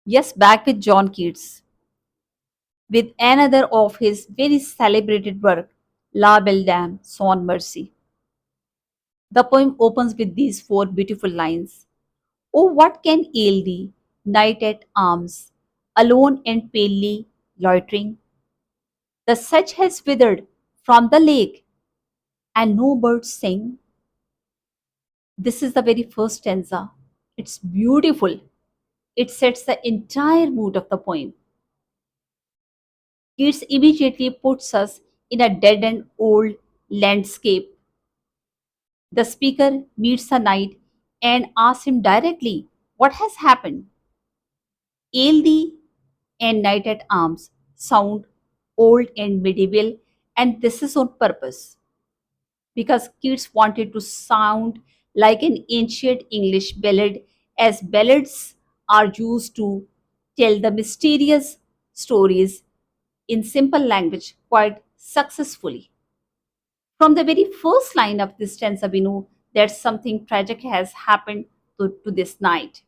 Yes, back with John Keats, with another of his very celebrated work, La Belle Dame Sans Merci. The poem opens with these four beautiful lines. Oh, what can ail thee, night at arms, alone and palely loitering? The sedge has withered from the lake, and no birds sing. This is the very first stanza. It's beautiful. It sets the entire mood of the poem. Keats immediately puts us in a dead and old landscape. The speaker meets the knight and asks him directly what has happened. Ale and knight at arms sound old and medieval, and this is on purpose because Keats wanted to sound like an ancient English ballad, as ballads are used to tell the mysterious stories in simple language quite successfully. From the very first line of this stanza, we know that something tragic has happened to this knight.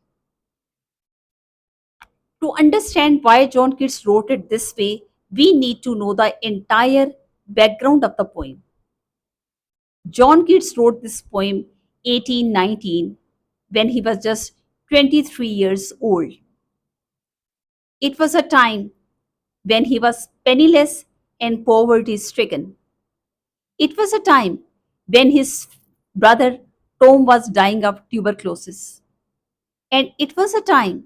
To understand why John Keats wrote it this way, we need to know the entire background of the poem. John Keats wrote this poem 1819 when he was just 23 years old. It was a time when he was penniless and poverty stricken. It was a time when his brother Tom was dying of tuberculosis. And it was a time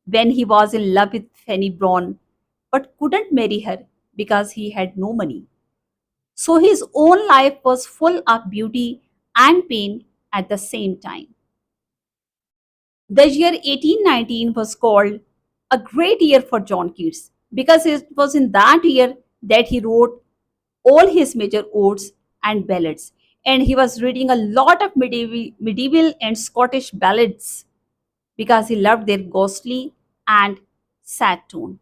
when he was in love with Fanny Brown but couldn't marry her because he had no money. So his own life was full of beauty and pain at the same time. The year 1819 was called a great year for John Keats because it was in that year that he wrote all his major odes and ballads. And he was reading a lot of medieval and Scottish ballads because he loved their ghostly and sad tone.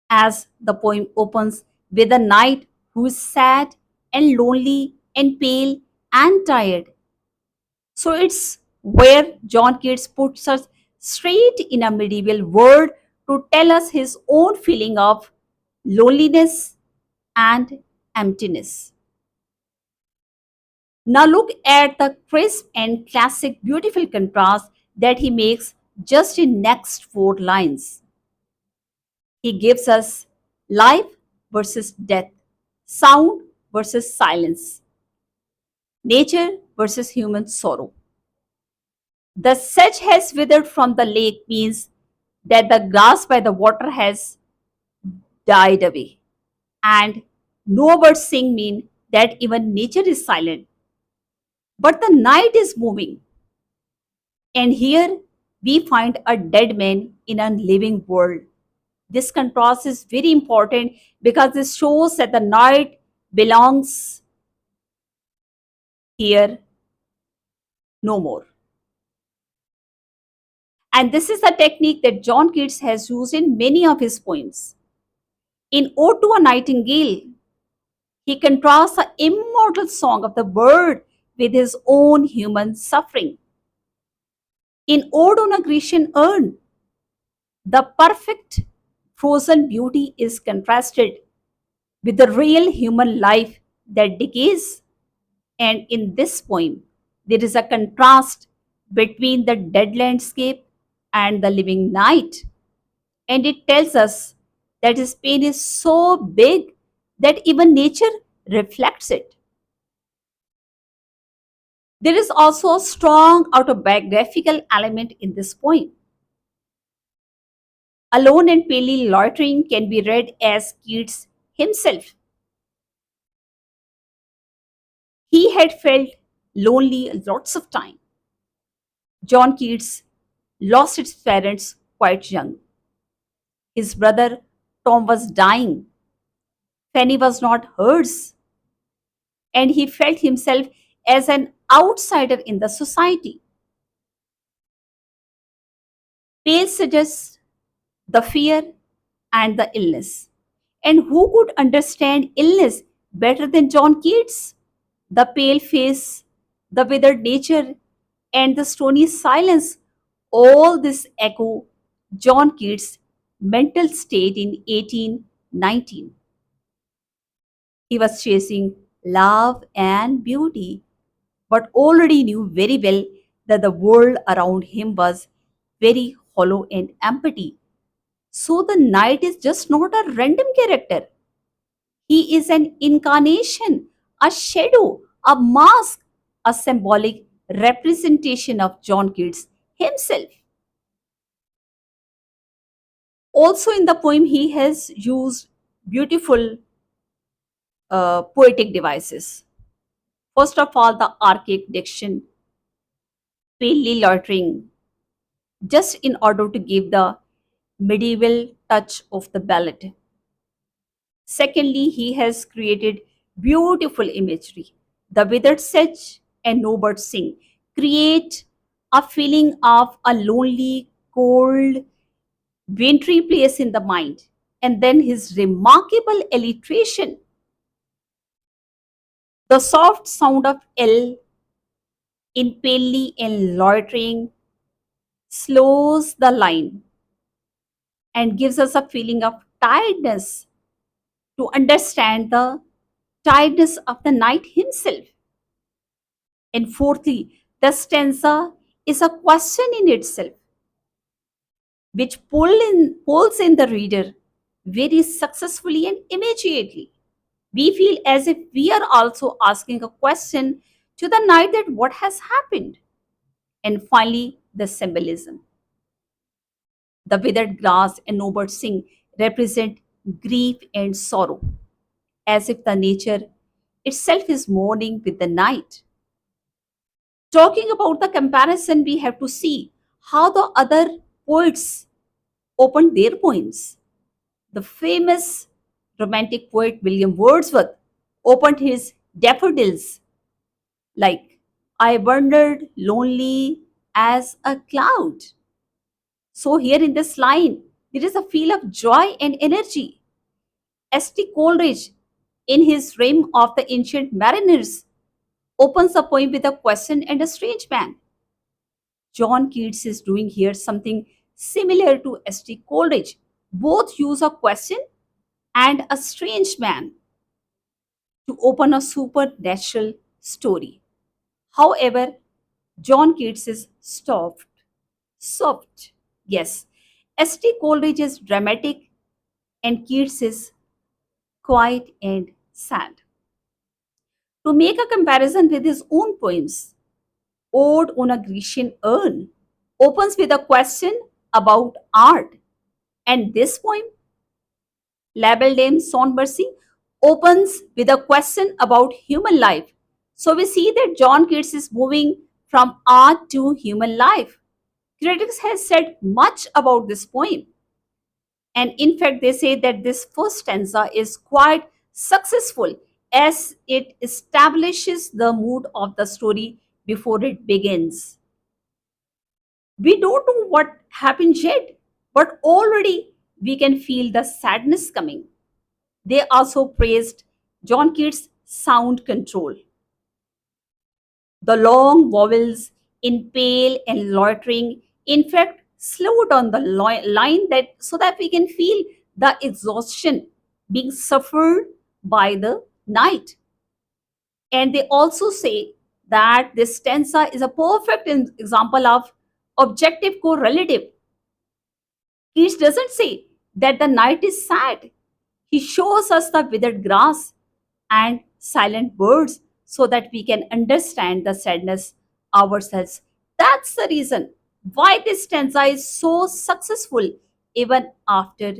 As the poem opens with a knight who is sad and lonely and pale and tired. So it's where John Keats puts us straight in a medieval world to tell us his own feeling of loneliness and emptiness. Now look at the crisp and classic beautiful contrast that he makes just in next four lines. He gives us life versus death, sound versus silence, nature versus human sorrow. The sedge has withered from the lake means that the grass by the water has died away. And no birds sing mean that even nature is silent. But the night is moving. And here we find a dead man in a living world. This contrast is very important because this shows that the night belongs here no more. And this is a technique that John Keats has used in many of his poems. In Ode to a Nightingale, he contrasts the immortal song of the bird with his own human suffering. In Ode on a Grecian Urn, the perfect frozen beauty is contrasted with the real human life that decays. And in this poem, there is a contrast between the dead landscape and the living night. And it tells us that his pain is so big that even nature reflects it. There is also a strong autobiographical element in this poem. Alone and palely loitering can be read as Keats himself. He had felt lonely lots of time. John Keats lost his parents quite young. His brother Tom was dying. Fanny was not hers. And he felt himself as an outsider in the society. Pale suggests the fear and the illness. And who could understand illness better than John Keats? The pale face, the withered nature, and the stony silence, all this echo John Keats' mental state in 1819. He was chasing love and beauty, but already knew very well that the world around him was very hollow and empty. So the knight is just not a random character. He is an incarnation, a shadow, a mask, a symbolic representation of John Keats himself. Also, in the poem, he has used beautiful poetic devices. First of all, the archaic diction, palely loitering, just in order to give the medieval touch of the ballad. Secondly, he has created beautiful imagery. The withered sedge and no birds sing create a feeling of a lonely, cold, wintry place in the mind. And then his remarkable alliteration, the soft sound of L in palely and loitering, slows the line and gives us a feeling of tiredness to understand the tiredness of the knight himself. And fourthly, the stanza is a question in itself, which pulls in the reader very successfully and immediately. We feel as if we are also asking a question to the knight that what has happened. And finally, the symbolism. The withered grass and no birds sing represent grief and sorrow, as if the nature itself is mourning with the night. Talking about the comparison, we have to see how the other poets opened their poems. The famous romantic poet William Wordsworth opened his daffodils like, I wandered lonely as a cloud. So, here in this line, there is a feel of joy and energy. S.T. Coleridge, in his Rime of the Ancient Mariners, opens the poem with a question and a strange man. John Keats is doing here something similar to S.T. Coleridge. Both use a question and a strange man to open a supernatural story. However, John Keats is soft. Yes, S.T. Coleridge is dramatic and Keats is quiet and sad. To make a comparison with his own poems, Ode on a Grecian Urn opens with a question about art, and this poem, La Belle Dame Sans Merci, opens with a question about human life. So we see that John Keats is moving from art to human life. Critics have said much about this poem, and in fact, they say that this first stanza is quite successful as it establishes the mood of the story before it begins. We don't know what happened yet, but already we can feel the sadness coming. They also praised John Keats' sound control. The long vowels in pale and loitering, in fact, slow down the line that so that we can feel the exhaustion being suffered by the night. And they also say that this stanza is a perfect example of objective correlative. Keats doesn't say that the night is sad. He shows us the withered grass and silent birds so that we can understand the sadness ourselves. That's the reason why this stanza is so successful even after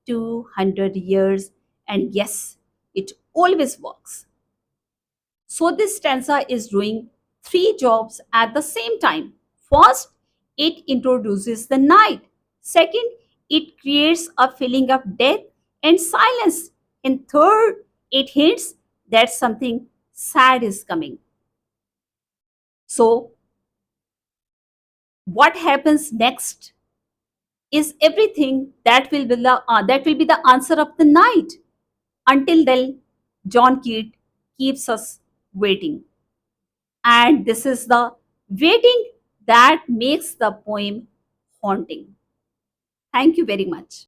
200 years. And yes, it always works. So this stanza is doing three jobs at the same time. First, it introduces the night. Second, it creates a feeling of death and silence. And third, it hints that something sad is coming. So, what happens next is everything that will be the answer of the night. Until then, John Keats keeps us waiting. And this is the waiting that makes the poem haunting. Thank you very much.